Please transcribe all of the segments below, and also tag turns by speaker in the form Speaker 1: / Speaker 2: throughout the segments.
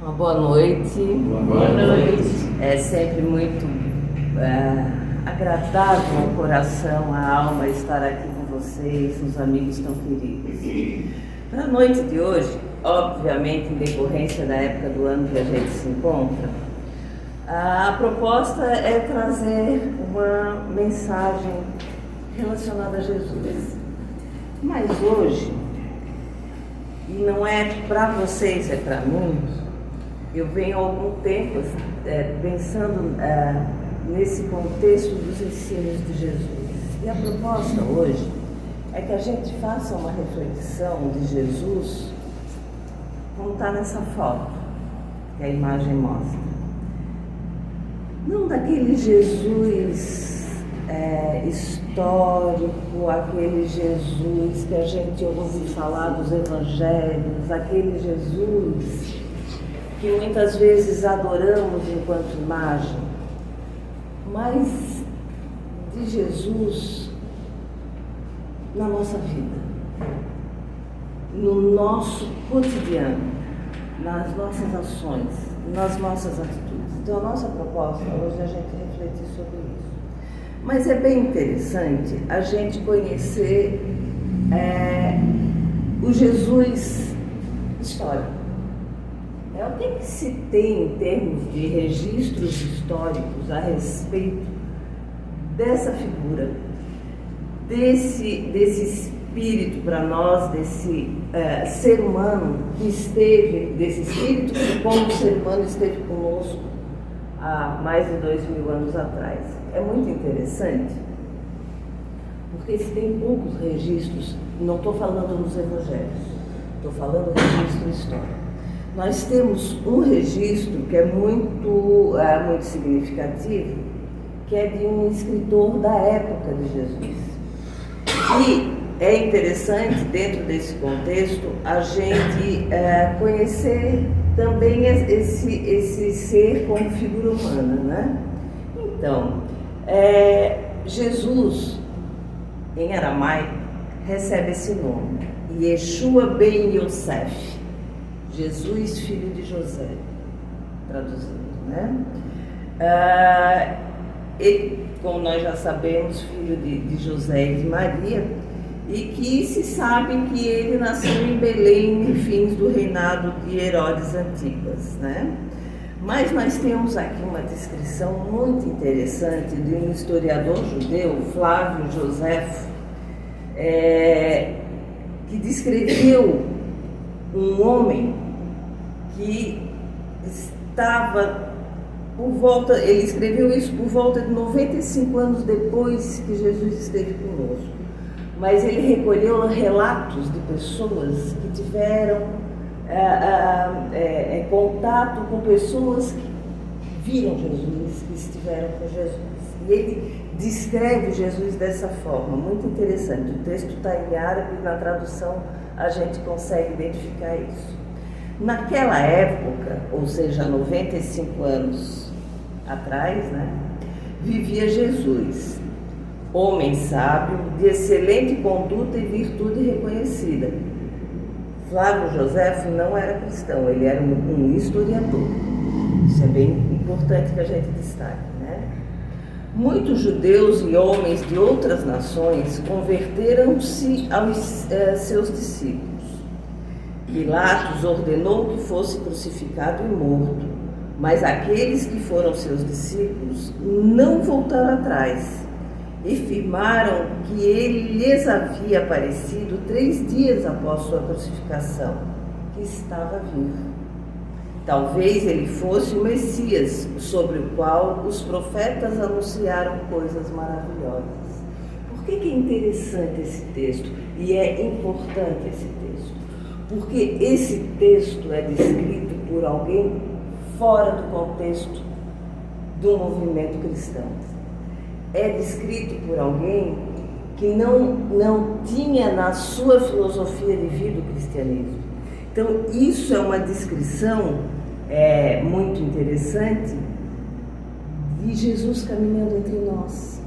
Speaker 1: Uma boa noite.
Speaker 2: Boa noite.
Speaker 1: É sempre muito agradável ao coração, à alma estar aqui com vocês, os amigos tão queridos. Para a noite de hoje, obviamente em decorrência da época do ano que a gente se encontra, a proposta é trazer uma mensagem relacionada a Jesus. Mas hoje, e não é para vocês, é para mim, eu venho há algum tempo pensando nesse contexto dos ensinos de Jesus. E a proposta hoje é que a gente faça uma reflexão de Jesus como está nessa foto que a imagem mostra. Não daquele Jesus histórico, aquele Jesus que a gente ouve falar dos evangelhos, aquele Jesus que muitas vezes adoramos enquanto imagem, mas de Jesus na nossa vida, no nosso cotidiano, nas nossas ações, nas nossas atitudes. Então a nossa proposta hoje é a gente refletir sobre isso. Mas é bem interessante a gente conhecer o Jesus histórico. O que se tem em termos de registros históricos a respeito dessa figura, desse espírito para nós, desse ser humano que esteve, desse espírito que como ser humano esteve conosco há mais de 2000 anos atrás. É muito interessante, porque se tem poucos registros, não estou falando nos evangelhos, estou falando do registro histórico. Nós temos um registro que é muito significativo, que é de um escritor da época de Jesus. E é interessante, dentro desse contexto, a gente conhecer também esse ser como figura humana, né? Então, Jesus, em aramaico, recebe esse nome, Yeshua ben Yosef, Jesus, filho de José, traduzindo, né? Ele, como nós já sabemos, filho de José e de Maria, e que se sabe que ele nasceu em Belém, em fins do reinado de Herodes Antipas, né? Mas nós temos aqui uma descrição muito interessante de um historiador judeu, Flávio Joséfo, que descreveu um homem que estava ele escreveu isso por volta de 95 anos depois que Jesus esteve conosco. Mas ele recolheu relatos de pessoas que tiveram contato com pessoas que viram Jesus, que estiveram com Jesus. E ele descreve Jesus dessa forma, muito interessante. O texto está em árabe e na tradução a gente consegue identificar isso. Naquela época, ou seja, 95 anos atrás, né, vivia Jesus, homem sábio, de excelente conduta e virtude reconhecida. Flávio Joséfo não era cristão, ele era um historiador. Isso é bem importante que a gente destaque, né? Muitos judeus e homens de outras nações converteram-se aos seus discípulos. Pilatos ordenou que fosse crucificado e morto, mas aqueles que foram seus discípulos não voltaram atrás e afirmaram que ele lhes havia aparecido 3 dias após sua crucificação, que estava vivo. Talvez ele fosse o Messias, sobre o qual os profetas anunciaram coisas maravilhosas. Por que é interessante esse texto? E é importante esse texto? Porque esse texto é descrito por alguém fora do contexto do movimento cristão. É descrito por alguém que não tinha na sua filosofia de vida o cristianismo. Então, isso é uma descrição muito interessante de Jesus caminhando entre nós,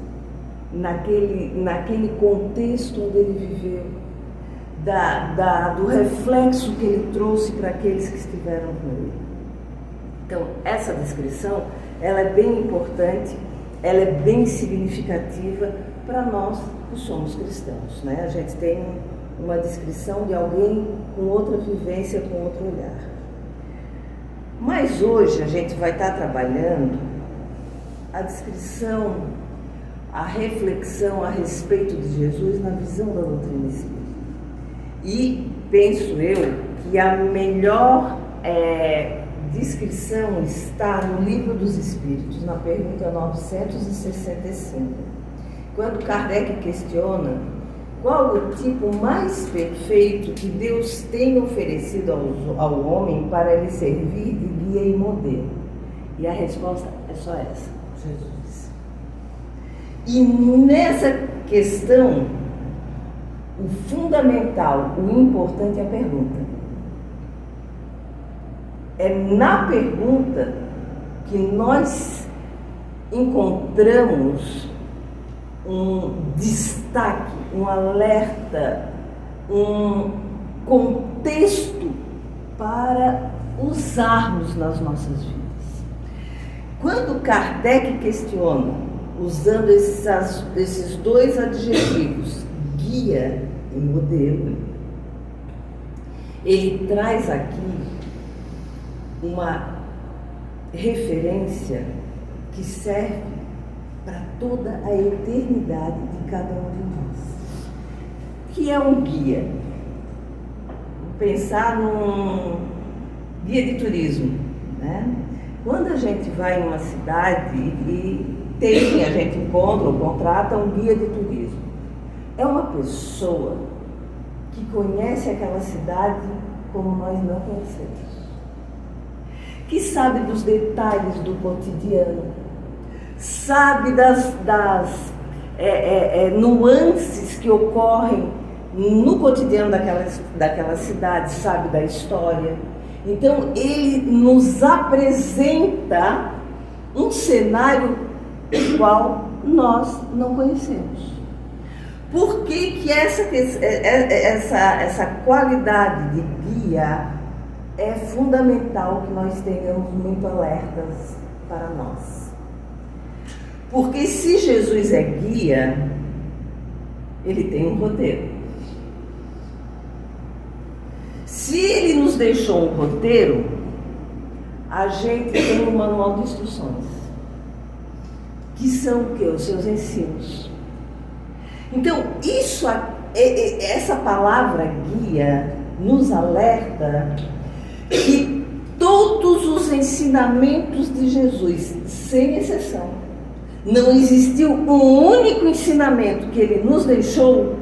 Speaker 1: naquele contexto onde ele viveu, do reflexo que ele trouxe para aqueles que estiveram com ele. Então, essa descrição, ela é bem importante, ela é bem significativa para nós que somos cristãos, né? A gente tem uma descrição de alguém com outra vivência, com outro olhar. Mas hoje a gente vai estar trabalhando a descrição, a reflexão a respeito de Jesus na visão da doutrina espírita. E penso eu que a melhor descrição está no Livro dos Espíritos, na pergunta 965, quando Kardec questiona qual o tipo mais perfeito que Deus tem oferecido ao homem para lhe servir de guia e modelo. E a resposta é só essa: Jesus. E nessa questão, o fundamental, o importante é a pergunta. É na pergunta que nós encontramos um destaque, um alerta, um contexto para usarmos nas nossas vidas. Quando Kardec questiona, usando esses dois adjetivos, guia e modelo, ele traz aqui uma referência que serve para toda a eternidade de cada um de nós. Que é um guia? Pensar num guia de turismo, né? Quando a gente vai em uma cidade e a gente encontra ou contrata um guia de turismo, é uma pessoa que conhece aquela cidade como nós não conhecemos, que sabe dos detalhes do cotidiano, sabe das nuances que ocorrem no cotidiano daquela cidade, sabe da história. Então, ele nos apresenta um cenário qual nós não conhecemos. Por que essa qualidade de guia é fundamental que nós tenhamos muito alertas para nós? Porque se Jesus é guia, ele tem um roteiro. Se ele nos deixou um roteiro, a gente tem um manual de instruções, que são o quê? Os seus ensinos. Então, essa palavra guia nos alerta que todos os ensinamentos de Jesus, sem exceção, não existiu um único ensinamento que ele nos deixou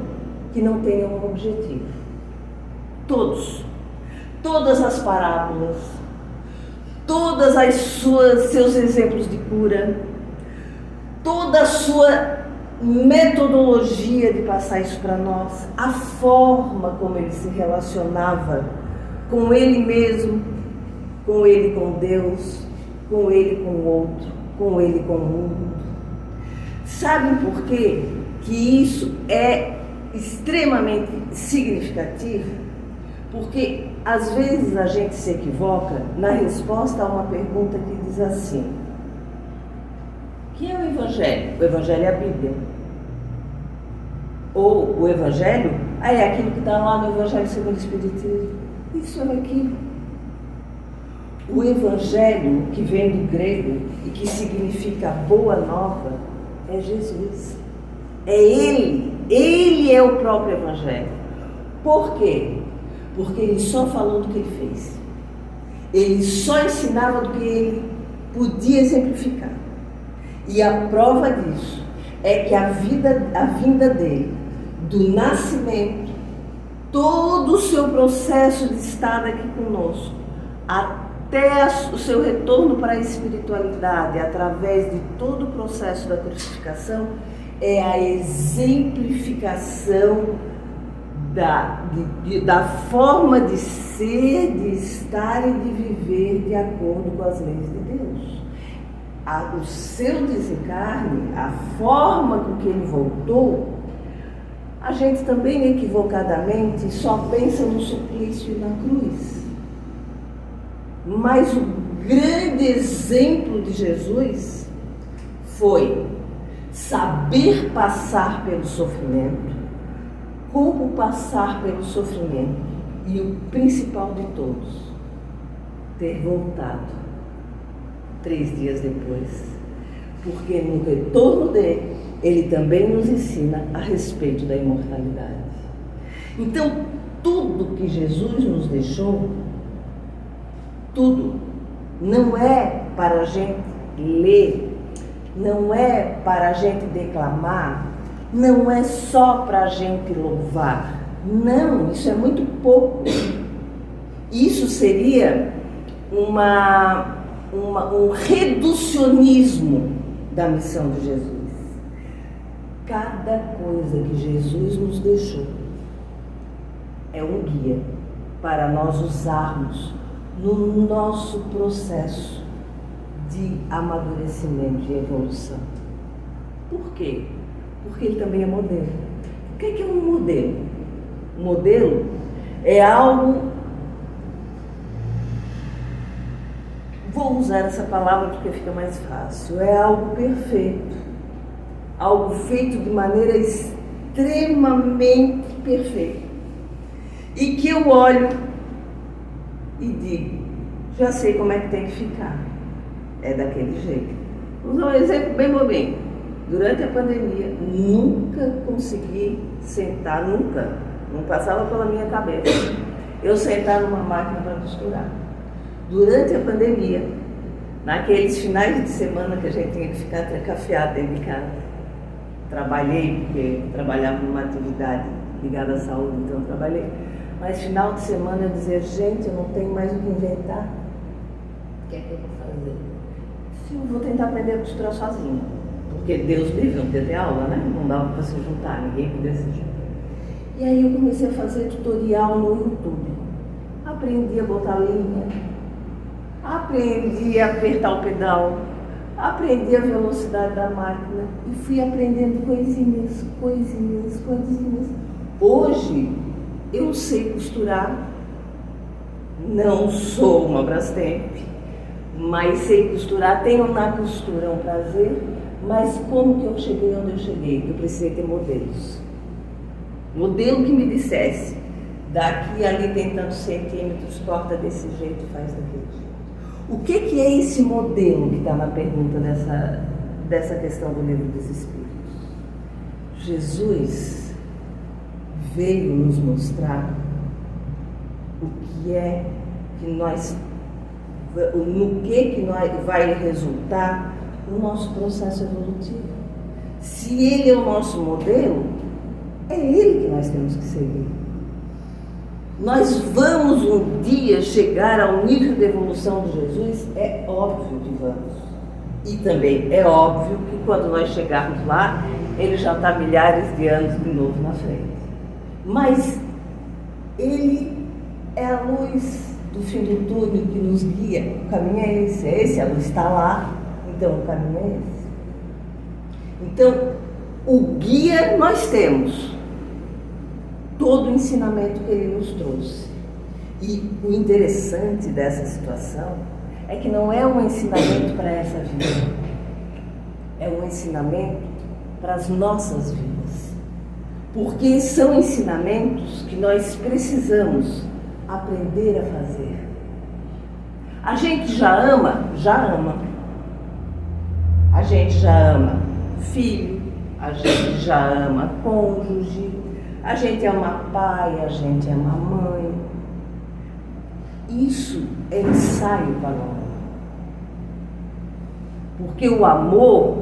Speaker 1: que não tenha um objetivo. Todas as parábolas, todas seus exemplos de cura, toda a sua metodologia de passar isso para nós, a forma como ele se relacionava com ele mesmo, com ele com Deus, com ele com o outro, com ele com o mundo. Sabem por quê que isso é extremamente significativo? Porque às vezes a gente se equivoca na resposta a uma pergunta que diz assim: o que é o Evangelho? O Evangelho é a Bíblia. Ou o Evangelho é aquilo que está lá no Evangelho segundo o Espiritismo. Isso é um equívoco. O Evangelho, que vem do grego e que significa boa nova, é Jesus. É Ele é o próprio Evangelho. Por quê? Porque ele só falou do que ele fez. Ele só ensinava do que ele podia exemplificar. E a prova disso é que a vinda dele, do nascimento, todo o seu processo de estar aqui conosco, até o seu retorno para a espiritualidade, através de todo o processo da crucificação, é a exemplificação da forma de ser, de estar e de viver de acordo com as leis de Deus. O seu desencarne, a forma com que ele voltou, a gente também só pensa no suplício e na cruz. Mas o grande exemplo de Jesus foi saber passar pelo sofrimento, como passar pelo sofrimento e o principal de todos, ter voltado 3 dias depois, porque no retorno dele, ele também nos ensina a respeito da imortalidade. Então, tudo que Jesus nos deixou, tudo, não é para a gente ler, não é para a gente declamar, não é só para a gente louvar. Não, isso é muito pouco. Isso seria um reducionismo da missão de Jesus. Cada coisa que Jesus nos deixou é um guia para nós usarmos no nosso processo de amadurecimento e evolução. Por quê? Porque ele também é modelo. O que é um modelo? Um modelo é algo... Vou usar essa palavra porque fica mais fácil. É algo perfeito. Algo feito de maneira extremamente perfeita. E que eu olho e digo, já sei como é que tem que ficar. É daquele jeito. Vou usar um exemplo bem bobinho. Durante a pandemia, nunca consegui sentar, nunca. Não passava pela minha cabeça eu sentar numa máquina para costurar. Durante a pandemia, naqueles finais de semana que a gente tinha que ficar trancafiado dentro de casa, trabalhei, porque trabalhava numa atividade ligada à saúde, então trabalhei. Mas final de semana eu dizia, gente, eu não tenho mais o que inventar. O que é que eu vou fazer? Eu vou tentar aprender a costurar sozinha. Porque Deus livre, não podia ter aula, né? Não dava para se juntar, ninguém podia se juntar. E aí eu comecei a fazer tutorial no YouTube. Aprendi a botar linha, aprendi a apertar o pedal, aprendi a velocidade da máquina e fui aprendendo coisinhas. Hoje eu sei costurar, não sou uma Brastemp, mas sei costurar, tenho na costura um prazer, mas como que eu cheguei onde eu cheguei? Eu precisei ter modelos. Modelo que me dissesse, daqui ali tem tantos centímetros, corta desse jeito, faz daquele jeito. O que é esse modelo que está na pergunta dessa questão do Livro dos Espíritos? Jesus veio nos mostrar o que é que nós, no que nós vai resultar o nosso processo evolutivo. Se ele é o nosso modelo, é ele que nós temos que seguir. Nós vamos um dia chegar ao nível de evolução de Jesus? É óbvio que vamos. E também é óbvio que quando nós chegarmos lá, ele já está milhares de anos de novo na frente. Mas ele é a luz do fim do túnel que nos guia. O caminho é esse, a luz está lá, então o caminho é esse. Então, o guia nós temos. Todo o ensinamento que ele nos trouxe. E o interessante dessa situação é que não é um ensinamento para essa vida, é um ensinamento para as nossas vidas. Porque são ensinamentos que nós precisamos aprender a fazer. A gente já ama? Já ama. A gente já ama filho, a gente já ama cônjuge, a gente ama pai, a gente ama mãe. Isso é ensaio para nós. Porque o amor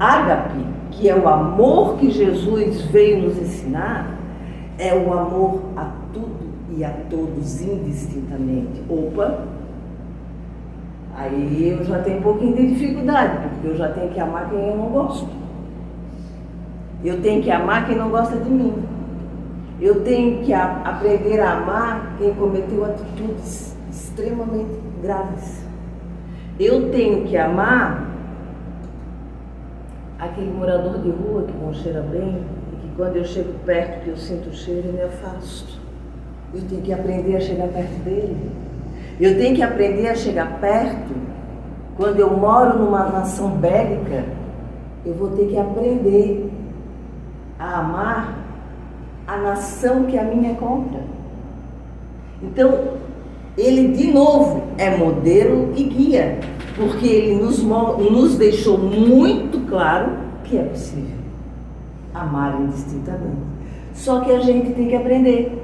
Speaker 1: ágape, que é o amor que Jesus veio nos ensinar, é o amor a tudo e a todos indistintamente. Opa! Aí eu já tenho um pouquinho de dificuldade, porque eu já tenho que amar quem eu não gosto. Eu tenho que amar quem não gosta de mim. Eu tenho que aprender a amar quem cometeu atitudes extremamente graves. Eu tenho que amar aquele morador de rua que não cheira bem e que quando eu chego perto, que eu sinto o cheiro, eu me afasto. Eu tenho que aprender a chegar perto dele. Eu tenho que aprender a chegar perto. Quando eu moro numa nação bélica, eu vou ter que aprender a amar a nação que a minha é contra. Então, ele de novo é modelo e guia, porque ele nos deixou muito claro que é possível amar indistintamente. Só que a gente tem que aprender.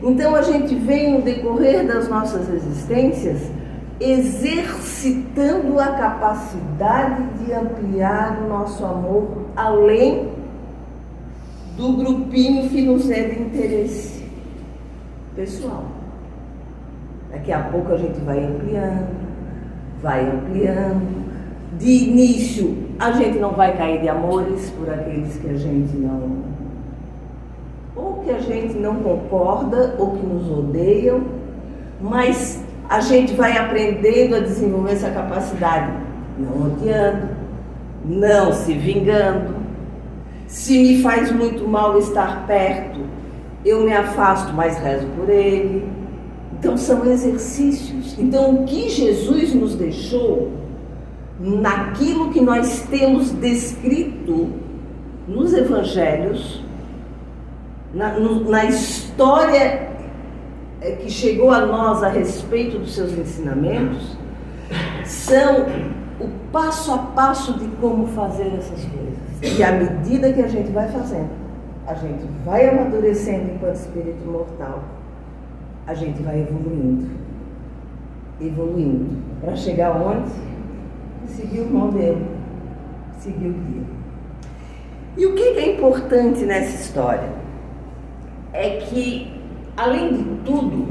Speaker 1: Então a gente vem no decorrer das nossas existências exercitando a capacidade de ampliar o nosso amor além do grupinho que nos é de interesse pessoal. Daqui a pouco a gente vai ampliando. De início, a gente não vai cair de amores por aqueles que a gente não... ou que a gente não concorda, ou que nos odeiam, mas a gente vai aprendendo a desenvolver essa capacidade, não odiando, não se vingando. Se me faz muito mal estar perto, eu me afasto, mas rezo por ele. Então são exercícios. Então o que Jesus nos deixou, naquilo que nós temos descrito nos evangelhos, na história que chegou a nós a respeito dos seus ensinamentos, são o passo a passo de como fazer essas coisas. E à medida que a gente vai fazendo, a gente vai amadurecendo enquanto espírito imortal, a gente vai evoluindo, para chegar onde? Seguir o modelo, seguir o guia. E o que é importante nessa história? É que, além de tudo,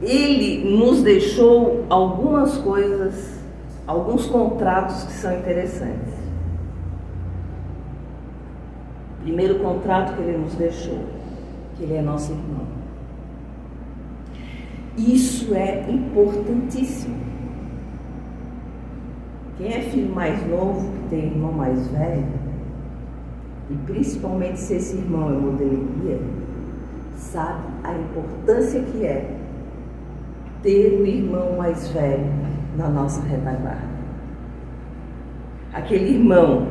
Speaker 1: ele nos deixou algumas coisas, alguns contratos que são interessantes. Primeiro contrato que ele nos deixou, que ele é nosso irmão. Isso é importantíssimo. Quem é filho mais novo, que tem irmão mais velho, e principalmente se esse irmão é modelo guia, sabe a importância que é ter o irmão mais velho na nossa retaguarda. Aquele irmão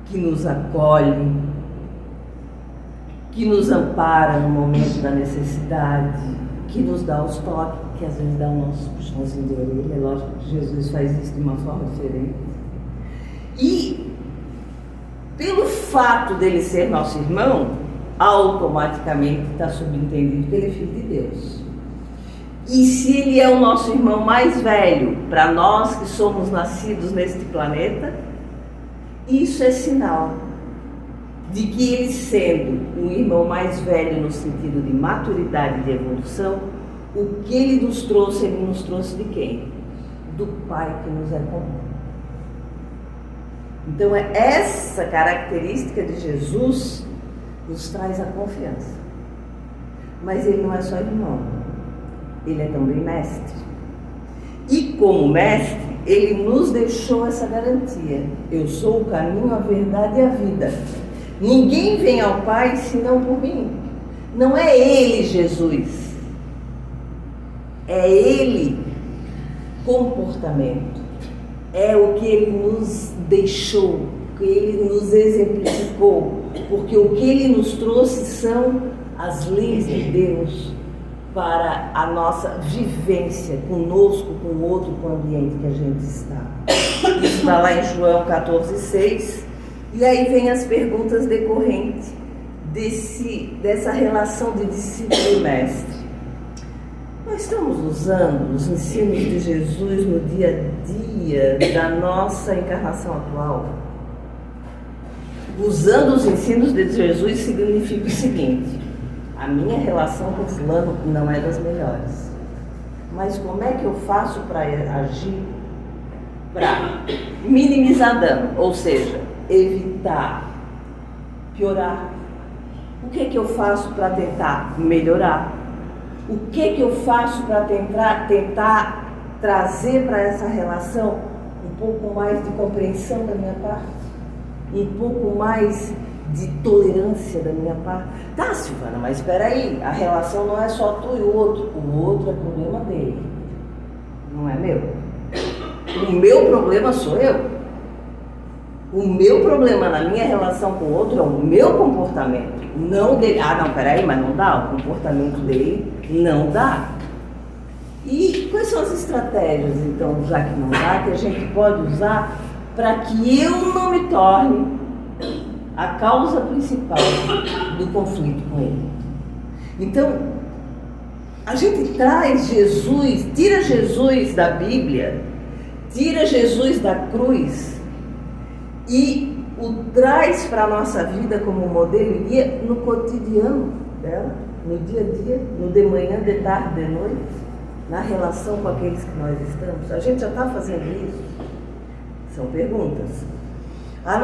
Speaker 1: que nos acolhe, que nos ampara no momento da necessidade, que nos dá os toques, que às vezes dá o nosso puxãozinho de orelha. É lógico que Jesus faz isso de uma forma diferente. E pelo fato dele ser nosso irmão, automaticamente está subentendido que ele é filho de Deus. E se ele é o nosso irmão mais velho, para nós que somos nascidos neste planeta, isso é sinal de que ele, sendo um irmão mais velho no sentido de maturidade e de evolução, o que ele nos trouxe de quem? Do Pai que nos é comum. Então essa característica de Jesus nos traz a confiança. Mas ele não é só irmão, ele é também mestre. E como mestre, ele nos deixou essa garantia: eu sou o caminho, a verdade e a vida. Ninguém vem ao Pai senão por mim. Não é ele, Jesus. É ele, comportamento. É o que ele nos deixou, o que ele nos exemplificou. Porque o que ele nos trouxe são as leis de Deus para a nossa vivência conosco, com o outro, com o ambiente que a gente está. Isso está lá em João 14,6. E aí vem as perguntas decorrentes dessa relação de discípulo e mestre. Nós estamos usando os ensinos de Jesus no dia a dia da nossa encarnação atual? Usando os ensinos de Jesus significa o seguinte: a minha relação com fulano não é das melhores. Mas como é que eu faço para agir para minimizar dano? Ou seja, evitar piorar. O que é que eu faço para tentar melhorar? O que é que eu faço para tentar trazer para essa relação um pouco mais de compreensão da minha parte? Um pouco mais de tolerância da minha parte. Tá, Silvana, mas espera aí, a relação não é só tu e o outro é problema dele, não é meu. O meu problema sou eu. O meu problema na minha relação com o outro é o meu comportamento, não dele. Ah, não, peraí, mas não dá, o comportamento dele não dá. E quais são as estratégias, então, já que não dá, que a gente pode usar para que eu não me torne a causa principal do conflito com ele? Então, a gente traz Jesus, tira Jesus da Bíblia, tira Jesus da cruz e o traz para a nossa vida como modelo e guia no cotidiano dela, no dia a dia, no de manhã, de tarde, de noite, na relação com aqueles que nós estamos. A gente já está fazendo isso? São perguntas. As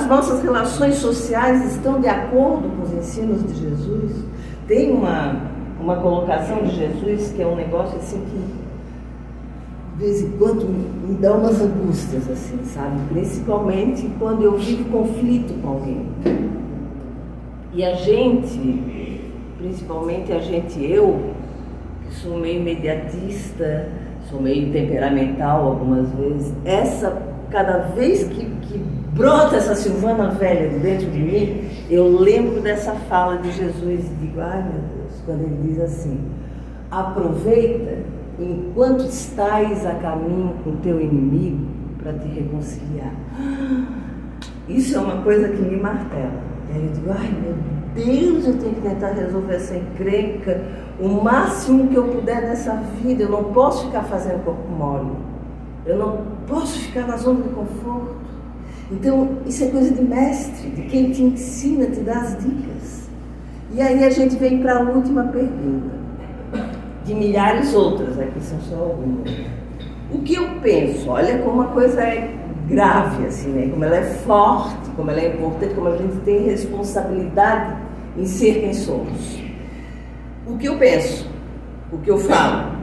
Speaker 1: nossas relações sociais estão de acordo com os ensinos de Jesus? Tem uma colocação de Jesus que é um negócio assim que de vez em quando me dá umas angústias, assim, sabe? Principalmente quando eu vivo conflito com alguém. E a gente, principalmente eu, que sou meio imediatista, sou meio temperamental algumas vezes, cada vez que brota essa Silvana velha de dentro de mim, eu lembro dessa fala de Jesus e digo, ai meu Deus, quando ele diz assim, aproveita enquanto estás a caminho com o teu inimigo para te reconciliar. Isso é uma coisa que me martela. E aí eu digo, ai meu Deus, eu tenho que tentar resolver essa encrenca o máximo que eu puder nessa vida. Eu não posso ficar fazendo corpo mole. Eu não posso ficar na zona de conforto. Então, isso é coisa de mestre, de quem te ensina, te dá as dicas. E aí a gente vem para a última pergunta. De milhares outras, aqui são só algumas. O que eu penso? Olha como a coisa é grave, assim, né? Como ela é forte, como ela é importante, como a gente tem responsabilidade em ser quem somos. O que eu penso, o que eu falo,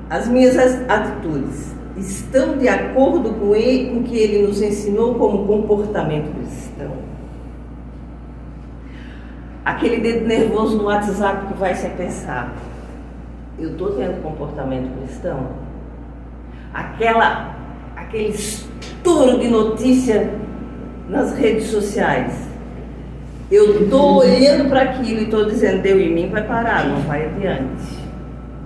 Speaker 1: as minhas atitudes estão de acordo com o que ele nos ensinou como comportamento cristão? Aquele dedo nervoso no WhatsApp que vai sem pensar. Eu estou tendo comportamento cristão? Aquele estouro de notícia nas redes sociais. Eu estou olhando para aquilo e estou dizendo, deu em mim, vai parar, não vai adiante.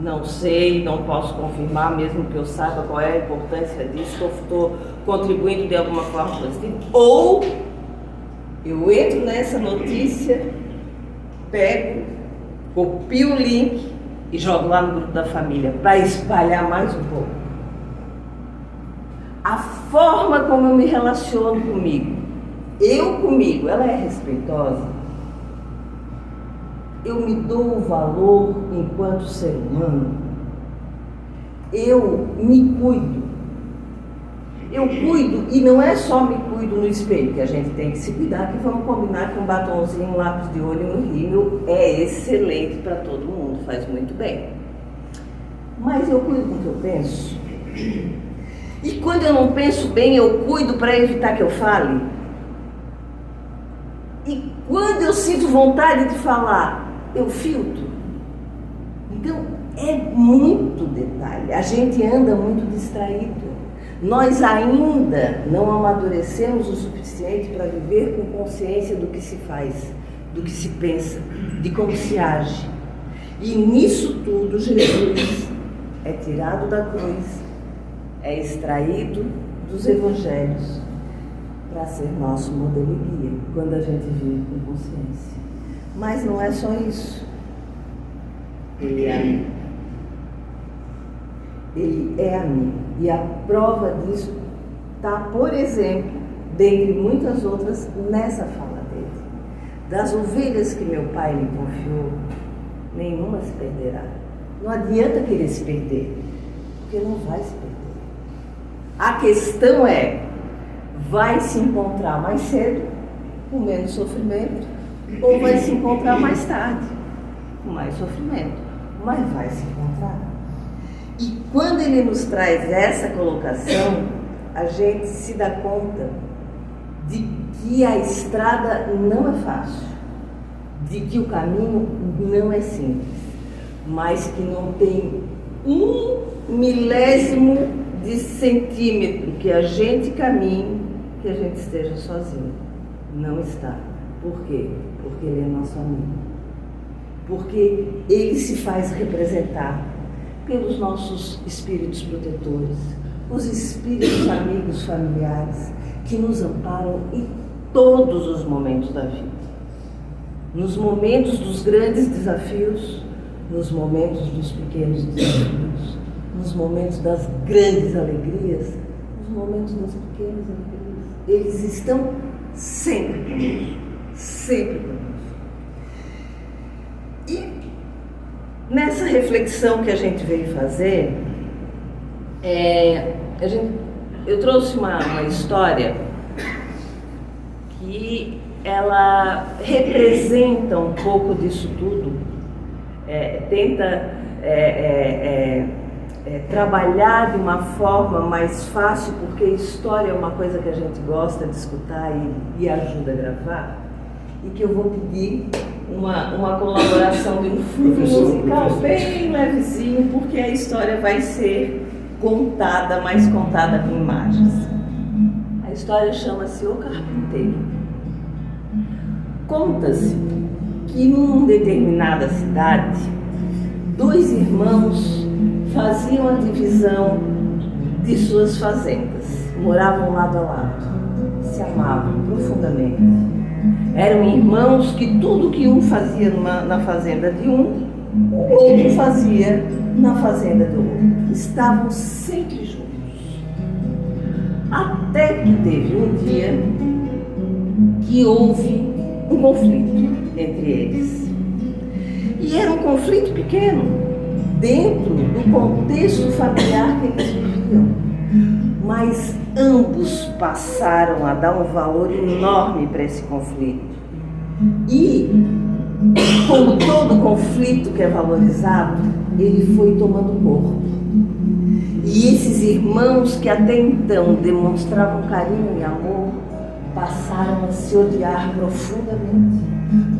Speaker 1: Não sei, não posso confirmar, mesmo que eu saiba qual é a importância disso, estou contribuindo de alguma forma positiva. Ou eu entro nessa notícia, pego, copio o link e jogo lá no grupo da família para espalhar mais um pouco. A forma como eu me relaciono comigo, ela é respeitosa? Eu me dou o valor enquanto ser humano? Eu me cuido? Eu cuido, e não é só me cuido no espelho, que a gente tem que se cuidar, que vamos combinar que um batonzinho, um lápis de olho e um rímel é excelente para todo mundo, faz muito bem. Mas eu cuido do que eu penso. E quando eu não penso bem, eu cuido para evitar que eu fale. E quando eu sinto vontade de falar, eu filtro. Então, é muito detalhe. A gente anda muito distraído. Nós ainda não amadurecemos o suficiente para viver com consciência do que se faz, do que se pensa, de como se age. E nisso tudo, Jesus é tirado da cruz, é extraído dos evangelhos para ser nosso modelo e guia, quando a gente vive com consciência. Mas não é só isso. Ele é amigo. Ele é amigo. E a prova disso está, por exemplo, dentre muitas outras, nessa fala dele. Das ovelhas que meu pai lhe confiou, nenhuma se perderá. Não adianta querer se perder, porque não vai se perder. A questão é, vai se encontrar mais cedo, com menos sofrimento, ou vai se encontrar mais tarde, com mais sofrimento, mas vai se encontrar. E quando ele nos traz essa colocação, a gente se dá conta de que a estrada não é fácil, de que o caminho não é simples, mas que não tem 1/1000 de centímetro que a gente caminhe, que a gente esteja sozinho. Não está. Por quê? Porque Ele é nosso amigo. Porque Ele se faz representar pelos nossos espíritos protetores, os espíritos amigos familiares que nos amparam em todos os momentos da vida. Nos momentos dos grandes desafios, nos momentos dos pequenos desafios, nos momentos das grandes alegrias, nos momentos das pequenas alegrias. Eles estão sempre conosco, sempre conosco. E nessa reflexão que a gente veio fazer, eu trouxe uma história que ela representa um pouco disso tudo, tenta trabalhar de uma forma mais fácil, porque história é uma coisa que a gente gosta de escutar e ajuda a gravar, e que eu vou pedir uma colaboração de um fundo musical bem levezinho, porque a história vai ser contada, mais contada com imagens. A história chama-se O Carpinteiro. Conta-se que numa determinada cidade, 2 irmãos faziam a divisão de suas fazendas. Moravam lado a lado, se amavam profundamente. Eram irmãos que tudo que um fazia na fazenda de um, o outro fazia na fazenda do outro. Estavam sempre juntos. Até que teve um dia que houve um conflito entre eles. E era um conflito pequeno, dentro do contexto familiar que eles viviam. Mas ambos passaram a dar um valor enorme para esse conflito. E, como todo conflito que é valorizado, ele foi tomando corpo. E esses irmãos que até então demonstravam carinho e amor, passaram a se odiar profundamente.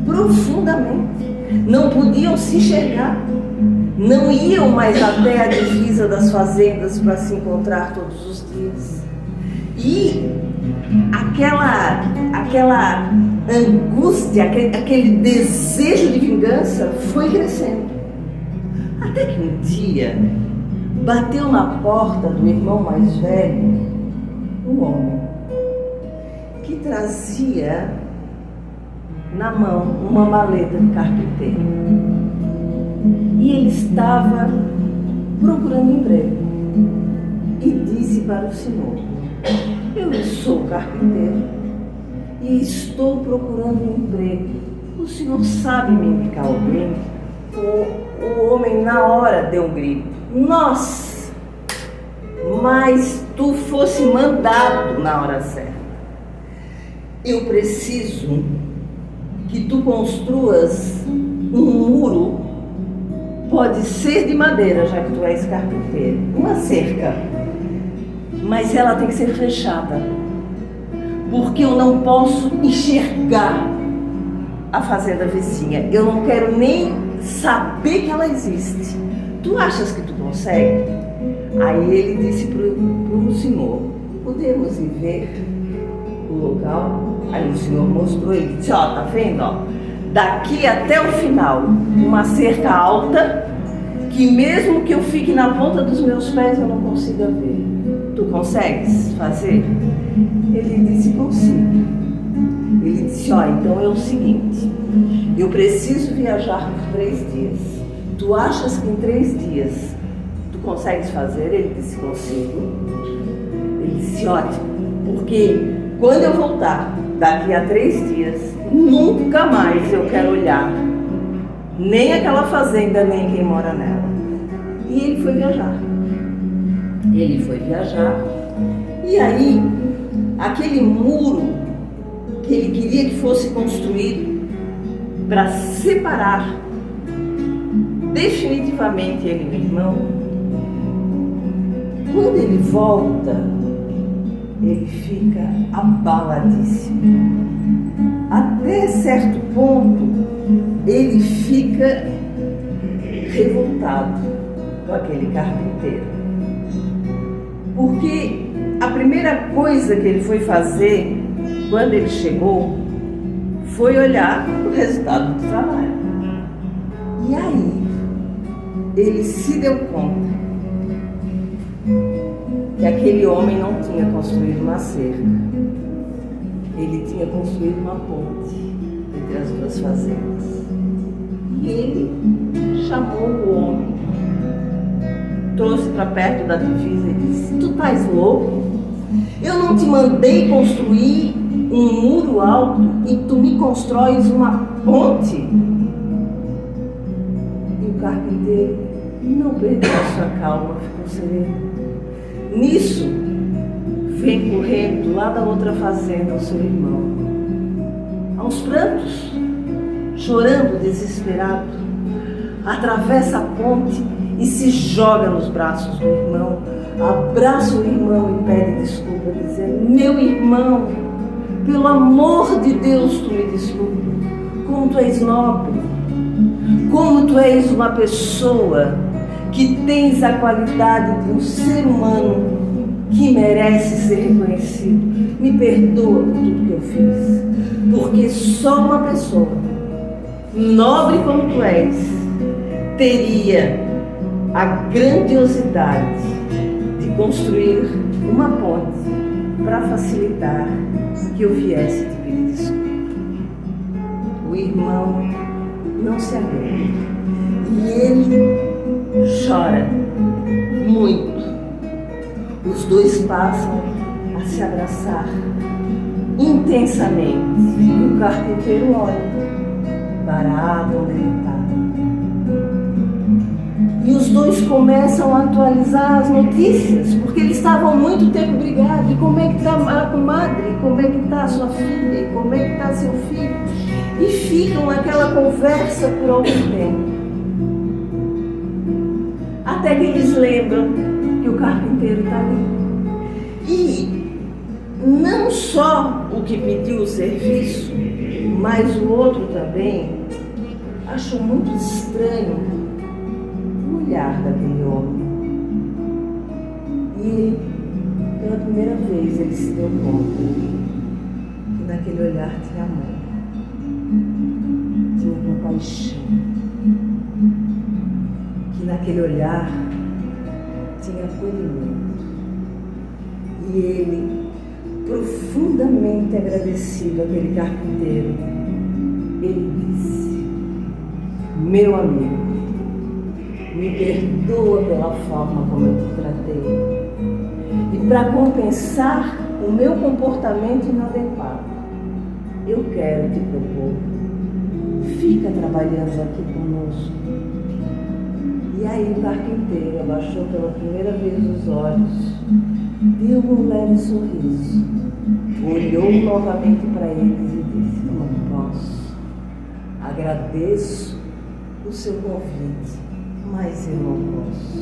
Speaker 1: Profundamente. Não podiam se enxergar. Não iam mais até a divisa das fazendas para se encontrar todos os dias. E aquela angústia, aquele desejo de vingança foi crescendo. Até que um dia bateu na porta do irmão mais velho um homem que trazia na mão uma maleta de carpinteiro. E ele estava procurando emprego e disse para o senhor: eu sou carpinteiro e estou procurando um emprego. O senhor sabe me indicar alguém? O homem na hora deu um grito: nossa, mas tu fosse mandado na hora certa. Eu preciso que tu construas um muro. Pode ser de madeira, já que tu és carpinteiro, uma cerca, mas ela tem que ser fechada, porque eu não posso enxergar a fazenda vizinha, eu não quero nem saber que ela existe. Tu achas que tu consegue? Aí ele disse pro senhor: podemos ir ver o local? Aí o senhor mostrou, ele disse: ó, tá vendo, ó? Daqui até o final, uma cerca alta, que mesmo que eu fique na ponta dos meus pés, eu não consiga ver. Tu consegues fazer? Ele disse: consigo. Ele disse: ó, então é o seguinte, eu preciso viajar por 3 dias. Tu achas que em 3 dias tu consegues fazer? Ele disse: consigo. Ele disse: ótimo, porque quando eu voltar daqui a 3 dias, nunca mais eu quero olhar nem aquela fazenda, nem quem mora nela. E ele foi viajar. Ele foi viajar. E aí, aquele muro que ele queria que fosse construído para separar definitivamente ele e o irmão, quando ele volta, ele fica abaladíssimo. Até certo ponto, ele fica revoltado com aquele carpinteiro. Porque a primeira coisa que ele foi fazer, quando ele chegou, foi olhar o resultado do trabalho. E aí, ele se deu conta que aquele homem não tinha construído uma cerca. Ele tinha construído uma ponte entre as duas fazendas. E ele chamou o homem, trouxe para perto da divisa e disse: tu estás louco? Eu não te mandei construir um muro alto e tu me constróis uma ponte? E o carpinteiro não perdeu a sua calma, ficou sereno. Nisso, vem correndo lá da outra fazenda o seu irmão, aos prantos, chorando, desesperado, atravessa a ponte e se joga nos braços do irmão, abraça o irmão e pede desculpa, dizendo: meu irmão, pelo amor de Deus, tu me desculpa, como tu és nobre, como tu és uma pessoa que tens a qualidade de um ser humano que merece ser reconhecido. Me perdoa por tudo que eu fiz, porque só uma pessoa nobre como tu és teria a grandiosidade de construir uma ponte para facilitar que eu viesse te pedir desculpa. O irmão não se aguenta e ele chora muito. Os dois passam a se abraçar intensamente e o carpinteiro olha parado onde ele está. E os dois começam a atualizar as notícias, porque eles estavam muito tempo brigados. E como é que está a comadre? E como é que está a sua filha? E como é que está seu filho? E ficam naquela conversa por algum tempo. Até que eles lembram que o carpinteiro está ali. E não só o que pediu o serviço, mas o outro também achou muito estranho o olhar daquele homem. E pela primeira vez ele se deu conta que naquele olhar tinha amor, tinha compaixão, que naquele olhar tinha acolhimento. E ele, profundamente agradecido àquele carpinteiro, ele disse: meu amigo, me perdoa pela forma como eu te tratei. E para compensar o meu comportamento inadequado, eu quero te propor, fica trabalhando aqui conosco. E aí o carpinteiro abaixou pela primeira vez os olhos, deu um leve sorriso, olhou novamente para eles e disse: não posso, agradeço o seu convite, mas eu não posso.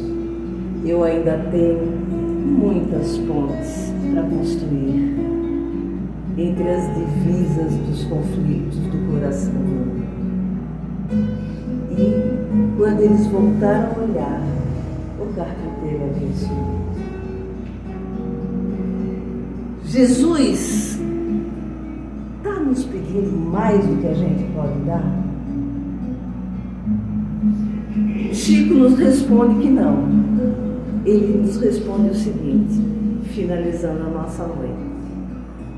Speaker 1: Eu ainda tenho muitas pontes para construir entre as divisas dos conflitos do coração humano. E quando eles voltaram a olhar, o carpinteiro havia sumido. Jesus está nos pedindo mais do que a gente pode dar? Chico nos responde que não. Ele nos responde o seguinte, finalizando a nossa noite: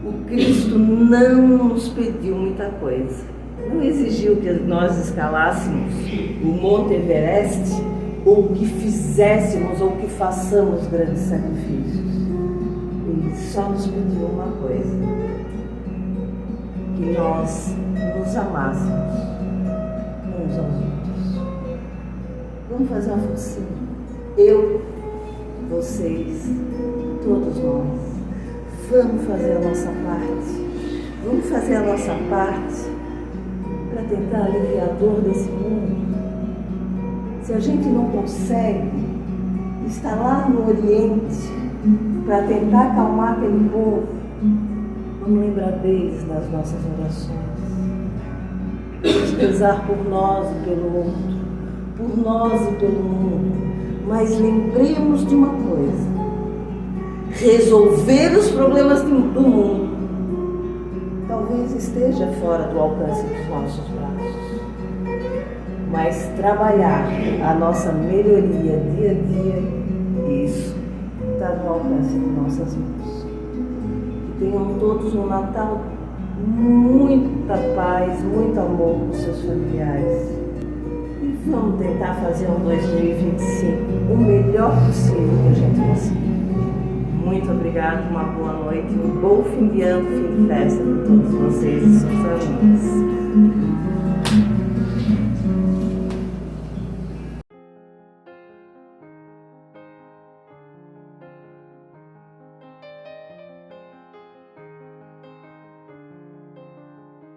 Speaker 1: o Cristo não nos pediu muita coisa, não exigiu que nós escalássemos o Monte Everest, ou que fizéssemos ou que façamos grandes sacrifícios. Ele só nos pediu uma coisa: que nós nos amássemos uns aos outros. Vamos fazer uma forcinha. Eu, vocês, todos nós. Vamos fazer a nossa parte. Vamos fazer a nossa parte para tentar aliviar a dor desse mundo. Se a gente não consegue, está lá no Oriente para tentar acalmar aquele povo, vamos lembrar deles nas nossas orações. Vamos rezar por nós e pelo outro, por nós e pelo mundo, mas lembremos de uma coisa: resolver os problemas do mundo talvez esteja fora do alcance dos nossos braços, mas trabalhar a nossa melhoria dia a dia, isso está no alcance de nossas mãos. Que tenham todos no Natal muita paz, muito amor com seus familiares. E vamos tentar fazer um 2025 o melhor possível que a gente conseguir. Muito obrigada, uma boa noite, um bom fim de ano, fim de festa para todos vocês e suas famílias.